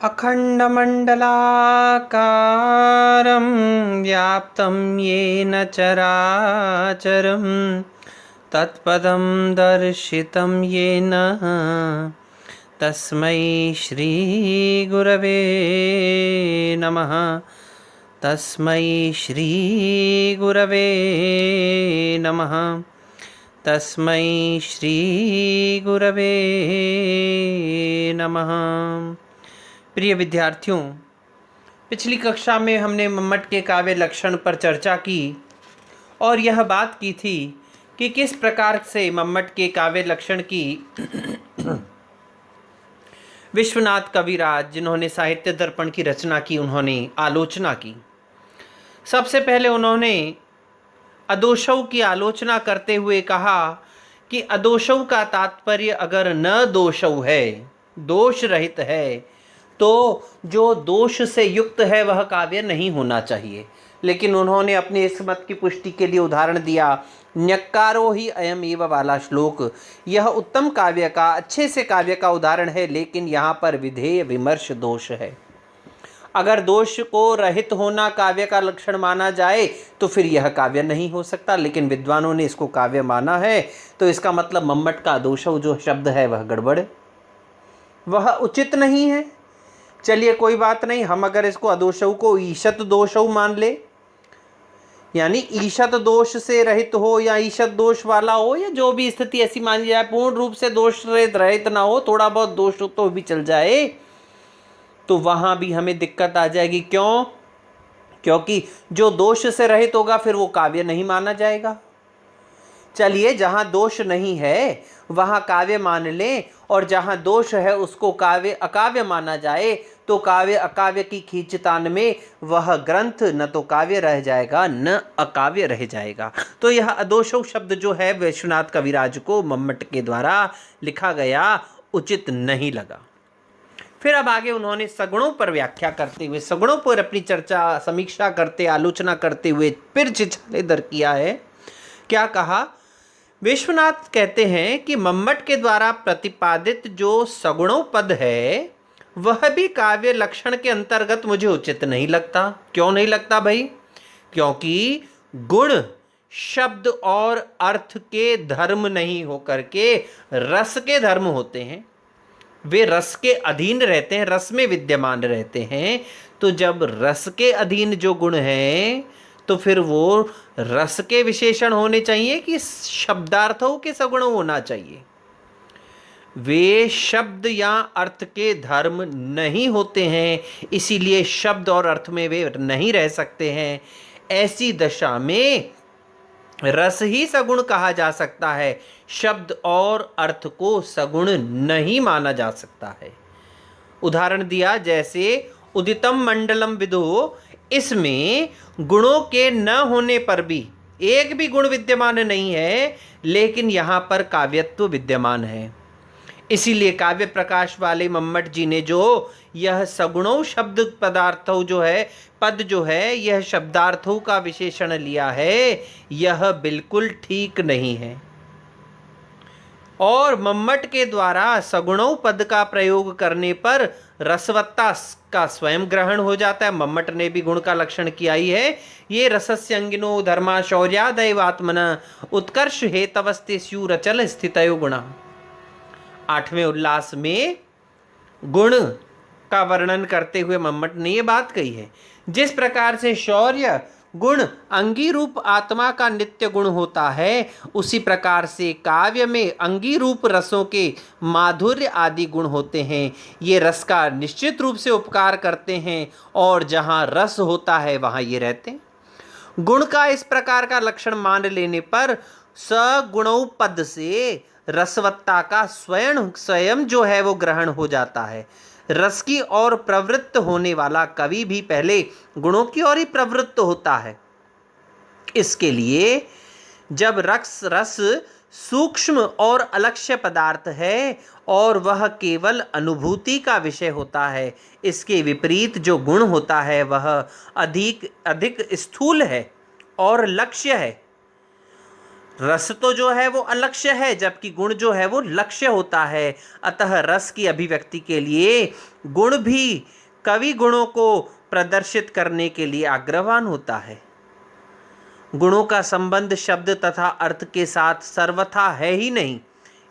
अखण्डमण्डलाकारं व्याप्तं येन चराचरं तत्पदं दर्शितं येन तस्मै श्रीगुरवे नमः। तस्मै श्रीगुरवे नमः। तस्मै श्रीगुरवे नमः। प्रिय विद्यार्थियों, पिछली कक्षा में हमने मम्मट के काव्य लक्षण पर चर्चा की और यह बात की थी कि किस प्रकार से मम्मट के काव्य लक्षण की विश्वनाथ कविराज, जिन्होंने साहित्य दर्पण की रचना की, उन्होंने आलोचना की। सबसे पहले उन्होंने अदोषौ की आलोचना करते हुए कहा कि अदोषौ का तात्पर्य अगर न दोषौ है, दोष रहित है, तो जो दोष से युक्त है वह काव्य नहीं होना चाहिए। लेकिन उन्होंने अपने इस मत की पुष्टि के लिए उदाहरण दिया, न्यक्कारो ही अयम एव वाला श्लोक। यह उत्तम काव्य का, अच्छे से काव्य का उदाहरण है, लेकिन यहाँ पर विधेय विमर्श दोष है। अगर दोष को रहित होना काव्य का लक्षण माना जाए तो फिर यह काव्य नहीं हो सकता, लेकिन विद्वानों ने इसको काव्य माना है, तो इसका मतलब मम्मट का दोषौ जो शब्द है वह गड़बड़ है, वह उचित नहीं है। चलिए कोई बात नहीं, हम अगर इसको अदोषौ को ईशत दोषौ मान ले, यानी ईशत दोष से रहित हो या ईशत दोष वाला हो, या जो भी स्थिति ऐसी मानी जाए, पूर्ण रूप से दोष रहित ना हो, थोड़ा बहुत दोष तो भी चल जाए, तो वहां भी हमें दिक्कत आ जाएगी। क्यों? क्योंकि जो दोष से रहित होगा फिर वो काव्य नहीं माना जाएगा। चलिए, जहां दोष नहीं है वहां काव्य मान लें, और जहां दोष है उसको काव्य अकाव्य माना जाए, तो काव्य अकाव्य की खींचतान में वह ग्रंथ न तो काव्य रह जाएगा न अकाव्य रह जाएगा। तो यह अदोषौ शब्द जो है विश्वनाथ कविराज को मम्मट के द्वारा लिखा गया उचित नहीं लगा। फिर अब आगे उन्होंने सगुणों पर व्याख्या करते हुए, सगुणों पर अपनी चर्चा, समीक्षा करते, आलोचना करते हुए फिर छिछालेदर किया है। क्या कहा? विश्वनाथ कहते हैं कि मम्मट के द्वारा प्रतिपादित जो सगुणों पद है वह भी काव्य लक्षण के अंतर्गत मुझे उचित नहीं लगता। क्यों नहीं लगता भाई? क्योंकि गुण शब्द और अर्थ के धर्म नहीं होकर के रस के धर्म होते हैं। वे रस के अधीन रहते हैं, रस में विद्यमान रहते हैं। तो जब रस के अधीन जो गुण हैं तो फिर वो रस के विशेषण होने चाहिए कि शब्दार्थों के सगुण होना चाहिए। वे शब्द या अर्थ के धर्म नहीं होते हैं, इसीलिए शब्द और अर्थ में वे नहीं रह सकते हैं। ऐसी दशा में रस ही सगुण कहा जा सकता है, शब्द और अर्थ को सगुण नहीं माना जा सकता है। उदाहरण दिया, जैसे उदितम मंडलम विदो, इसमें गुणों के न होने पर भी एक भी गुण विद्यमान नहीं है, लेकिन यहाँ पर काव्यत्व विद्यमान है। इसीलिए काव्य प्रकाश वाले मम्मट जी ने जो यह सगुणों शब्द पदार्थों जो है, पद जो है, यह शब्दार्थों का विशेषण लिया है, यह बिल्कुल ठीक नहीं है। और मम्मट के द्वारा सगुणों पद का प्रयोग करने पर रसवत्ता का स्वयं ग्रहण हो जाता है। मम्मट ने भी गुण का लक्षण किया ही है। ये रसस्य अंगिनो धर्मा शौर्यादयवात्मना उत्कर्ष हेतवस्ते स्युरचल स्थितयो गुणा। 8वें उल्लास में गुण का वर्णन करते हुए मम्मट ने ये बात कही है। जिस प्रकार से शौर्य गुण अंगी रूप आत्मा का नित्य गुण होता है, उसी प्रकार से काव्य में अंगी रूप रसों के माधुर्य आदि गुण होते हैं। ये रस का निश्चित रूप से उपकार करते हैं, और जहाँ रस होता है वहाँ ये रहते हैं। गुण का इस प्रकार का लक्षण मान लेने पर सगुणों पद से रसवत्ता का स्वयं जो है वो ग्रहण हो जाता है। रस की ओर प्रवृत्त होने वाला कवि भी पहले गुणों की ओर ही प्रवृत्त होता है। इसके लिए जब रस सूक्ष्म और अलक्ष्य पदार्थ है और वह केवल अनुभूति का विषय होता है, इसके विपरीत जो गुण होता है वह अधिक स्थूल है और लक्ष्य है। रस तो जो है वो अलक्ष्य है, जबकि गुण जो है वो लक्ष्य होता है। अतः रस की अभिव्यक्ति के लिए गुण भी कवि गुणों को प्रदर्शित करने के लिए आग्रहवान होता है। गुणों का संबंध शब्द तथा अर्थ के साथ सर्वथा है ही नहीं।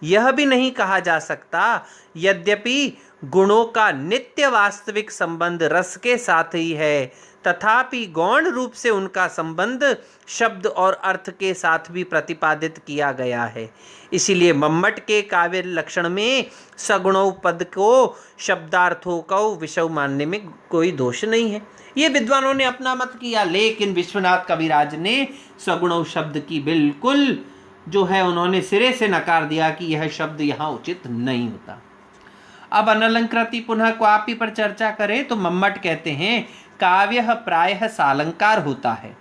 यह भी नहीं कहा जा सकता, यद्यपि गुणों का नित्य वास्तविक संबंध रस के साथ ही है, तथापि गौण रूप से उनका संबंध शब्द और अर्थ के साथ भी प्रतिपादित किया गया है। इसीलिए मम्मट के काव्य लक्षण में सगुणों पद को शब्दार्थों को विषय मानने में कोई दोष नहीं है। ये विद्वानों ने अपना मत किया, लेकिन विश्वनाथ कविराज ने सगुणों शब्द की बिल्कुल जो है उन्होंने सिरे से नकार दिया कि यह शब्द यहाँ उचित नहीं होता। अब अनलंकृति पुनः क्वापि पर चर्चा करें तो मम्मट कहते हैं काव्य प्रायः सालंकार होता है।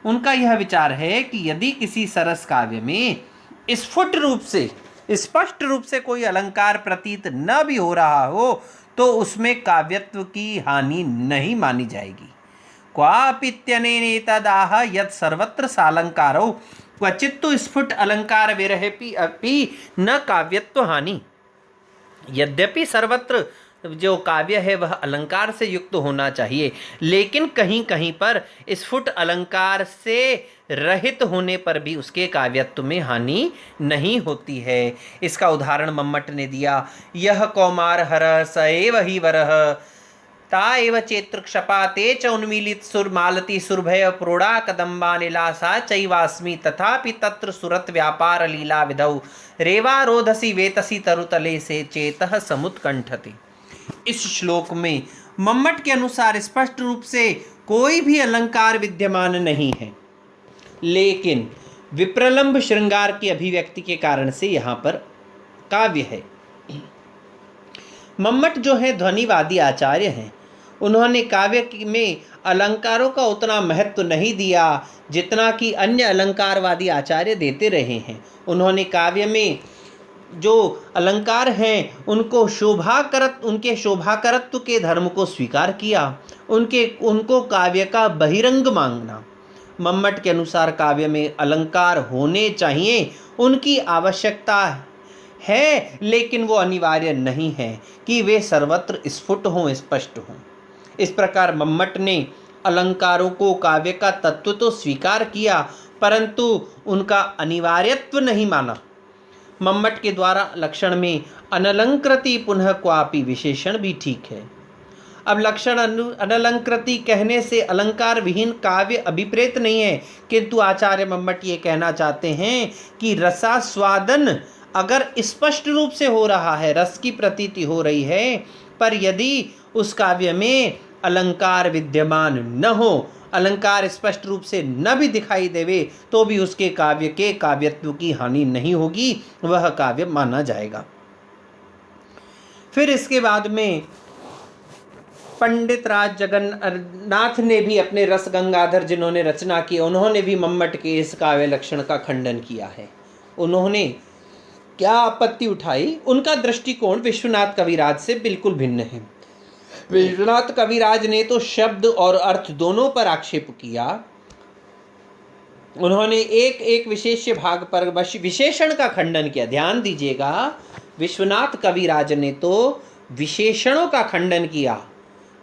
उनका यह विचार है कि यदि किसी सरस काव्य में स्फुट रूप से स्पष्ट रूप से कोई अलंकार प्रतीत न भी हो रहा हो तो उसमें काव्यत्व की हानि नहीं मानी जाएगी। क्वापित्यनेनेतदाह यत् सर्वत्र सालंकारो क्वचित् तो स्फुट अलंकार विरहेपि अपि न काव्यत्व हानि। यद्यपि सर्वत्र जो काव्य है वह अलंकार से युक्त होना चाहिए, लेकिन कहीं कहीं पर स्फुट अलंकार से रहित होने पर भी उसके काव्यत्व में हानि नहीं होती है। इसका उदाहरण मम्मट ने दिया, यह कौमार हर स एव ही वरः ता एव चेत्र क्षपाते च उन्मीलित सुर मालती सुरभय प्रोड़ा कदम्बा नीलासा चैवास्मि तथापि तत्र सुरत व्यापार लीला विधौ रेवा रोधसी वेतसी तरुतले से चेतः समुत्कंठति। इस श्लोक में मम्मट के अनुसार स्पष्ट रूप से कोई भी अलंकार विद्यमान नहीं है, लेकिन विप्रलंब श्रृंगार की अभिव्यक्ति के कारण से यहाँ पर काव्य है। मम्मट जो है ध्वनिवादी आचार्य हैं, उन्होंने काव्य में अलंकारों का उतना महत्व नहीं दिया जितना कि अन्य अलंकारवादी आचार्य देते रहे हैं। उन्होंने काव्य में जो अलंकार हैं उनको उनके शोभाकरत्व के धर्म को स्वीकार किया, उनको काव्य का बहिरंग मांगना। मम्मट के अनुसार काव्य में अलंकार होने चाहिए, उनकी आवश्यकता है, लेकिन वो अनिवार्य नहीं है कि वे सर्वत्र स्फुट हों, स्पष्ट हों। इस प्रकार मम्मट ने अलंकारों को काव्य का तत्व तो स्वीकार किया, परंतु उनका अनिवार्यत्व नहीं माना। मम्मट के द्वारा लक्षण में अनलंकृति पुनः क्वापि विशेषण भी ठीक है। अब लक्षण अनलंकृति कहने से अलंकार विहीन काव्य अभिप्रेत नहीं है, किंतु आचार्य मम्मट ये कहना चाहते हैं कि रसास्वादन अगर स्पष्ट रूप से हो रहा है, रस की प्रतीति हो रही है, पर यदि उस काव्य में अलंकार विद्यमान न हो, अलंकार स्पष्ट रूप से न भी दिखाई देवे, तो भी उसके काव्य के काव्यत्व की हानि नहीं होगी, वह काव्य माना जाएगा। फिर इसके बाद में पंडित राज जगन्नाथ ने भी अपने रस गंगाधर जिन्होंने रचना की, उन्होंने भी मम्मट के इस काव्य लक्षण का खंडन किया है। उन्होंने क्या आपत्ति उठाई, उनका दृष्टिकोण विश्वनाथ कविराज से बिल्कुल भिन्न है। विश्वनाथ कविराज ने तो शब्द और अर्थ दोनों पर आक्षेप किया। उन्होंने एक एक विशेष्य भाग पर विशेषण का खंडन किया। ध्यान दीजिएगा, विश्वनाथ कविराज ने तो विशेषणों का खंडन किया,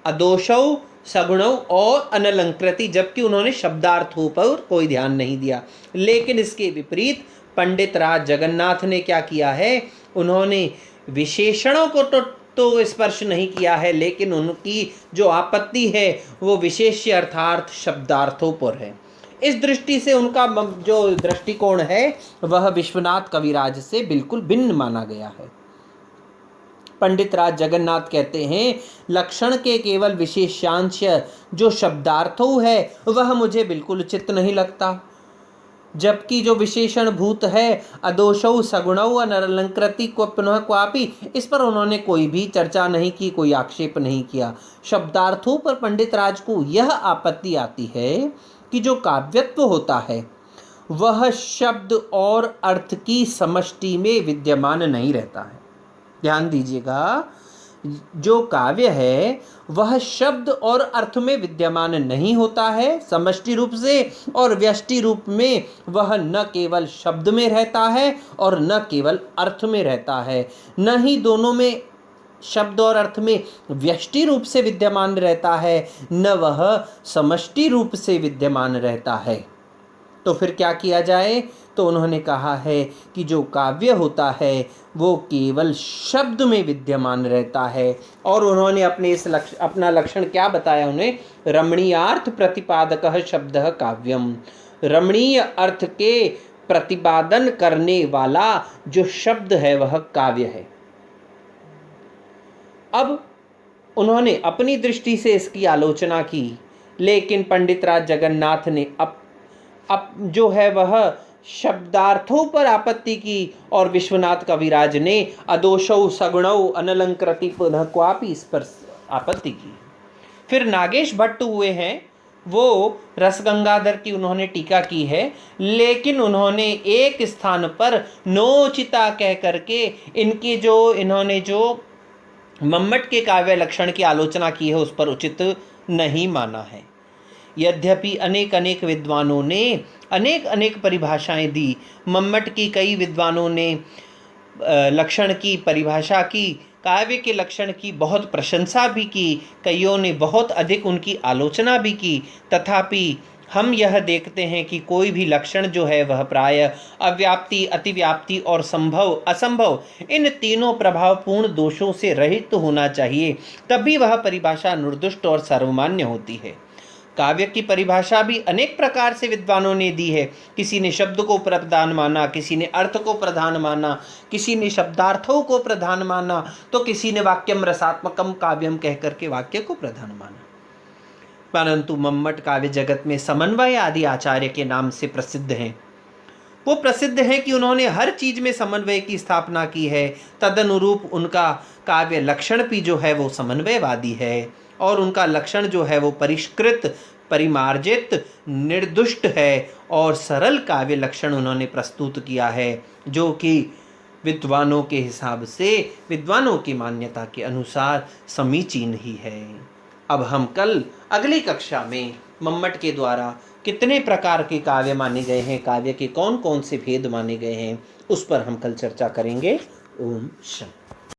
अदोषौ, सगुणौ और अनलंकृति, जबकि उन्होंने शब्दार्थों पर कोई ध्यान नहीं दिया। लेकिन इसके विपरीत पंडित राज जगन्नाथ ने क्या किया है, उन्होंने विशेषणों को तो स्पर्श नहीं किया है, लेकिन उनकी जो आपत्ति है वो विशेष्य अर्थार्थ शब्दार्थों पर है। इस दृष्टि से उनका जो दृष्टिकोण है वह विश्वनाथ कविराज से बिल्कुल भिन्न माना गया है। पंडित राज जगन्नाथ कहते हैं, लक्षण के केवल विशेषांश जो शब्दार्थों है वह मुझे बिल्कुल उचित नहीं लगता, जबकि जो विशेषण भूत है अदोषौ, सगुणौ, अनलंकृति को पुनः क्वापि, इस पर उन्होंने कोई भी चर्चा नहीं की, कोई आक्षेप नहीं किया। शब्दार्थों पर पंडित राज को यह आपत्ति आती है कि जो काव्यत्व होता है वह शब्द और अर्थ की समष्टि में विद्यमान नहीं रहता है। ध्यान दीजिएगा, जो काव्य है वह शब्द और अर्थ में विद्यमान नहीं होता है समष्टि रूप से, और व्यष्टि रूप में वह न केवल शब्द में रहता है और न केवल अर्थ में रहता है, न ही दोनों में शब्द और अर्थ में व्यष्टि रूप से विद्यमान रहता है, न वह समष्टि रूप से विद्यमान रहता है। तो फिर क्या किया जाए? तो उन्होंने कहा है कि जो काव्य होता है वो केवल शब्द में विद्यमान रहता है। और उन्होंने अपना लक्षण क्या बताया उन्हें? रमणीयार्थ प्रतिपादक शब्द काव्यम। रमणीय अर्थ के प्रतिपादन करने वाला जो शब्द है वह काव्य है। अब उन्होंने अपनी दृष्टि से इसकी आलोचना की, लेकिन पंडित राज जगन्नाथ ने अब जो है वह शब्दार्थों पर आपत्ति की, और विश्वनाथ कविराज ने अदोषौ सगुणौ अनलंकृति पुनः क्वापि इस पर आपत्ति की। फिर नागेश भट्ट हुए हैं, वो रसगंगाधर की उन्होंने टीका की है, लेकिन उन्होंने एक स्थान पर नोचिता कह करके इन्होंने जो मम्मट के काव्य लक्षण की आलोचना की है उस पर उचित नहीं माना है। यद्यपि अनेक अनेक विद्वानों ने अनेक अनेक परिभाषाएं दी, मम्मट की कई विद्वानों ने लक्षण की परिभाषा की, काव्य के लक्षण की बहुत प्रशंसा भी की, कईयों ने बहुत अधिक उनकी आलोचना भी की, तथापि हम यह देखते हैं कि कोई भी लक्षण जो है वह प्रायः अव्याप्ति, अतिव्याप्ति और संभव असंभव इन तीनों प्रभावपूर्ण दोषों से रहित होना चाहिए, तभी वह परिभाषा निर्दुष्ट और सर्वमान्य होती है। काव्य की परिभाषा भी अनेक प्रकार से विद्वानों ने दी है। किसी ने शब्द को प्रधान माना, किसी ने अर्थ को प्रधान माना, किसी ने शब्दार्थों को प्रधान माना, तो किसी ने वाक्यम रसात्मकम काव्यम कह करके वाक्य को प्रधान माना। परंतु मम्मट काव्य जगत में समन्वय आदि आचार्य के नाम से प्रसिद्ध हैं। वो प्रसिद्ध हैं कि उन्होंने हर चीज में समन्वय की स्थापना की है। तदनुरूप उनका काव्य लक्षण भी जो है वो समन्वयवादी है, और उनका लक्षण जो है वो परिष्कृत, परिमार्जित, निर्दुष्ट है, और सरल काव्य लक्षण उन्होंने प्रस्तुत किया है, जो कि विद्वानों के हिसाब से, विद्वानों की मान्यता के अनुसार समीचीन ही है। अब हम कल अगली कक्षा में मम्मट के द्वारा कितने प्रकार के काव्य माने गए हैं, काव्य के कौन कौन से भेद माने गए हैं, उस पर हम कल चर्चा करेंगे। ओम शांति।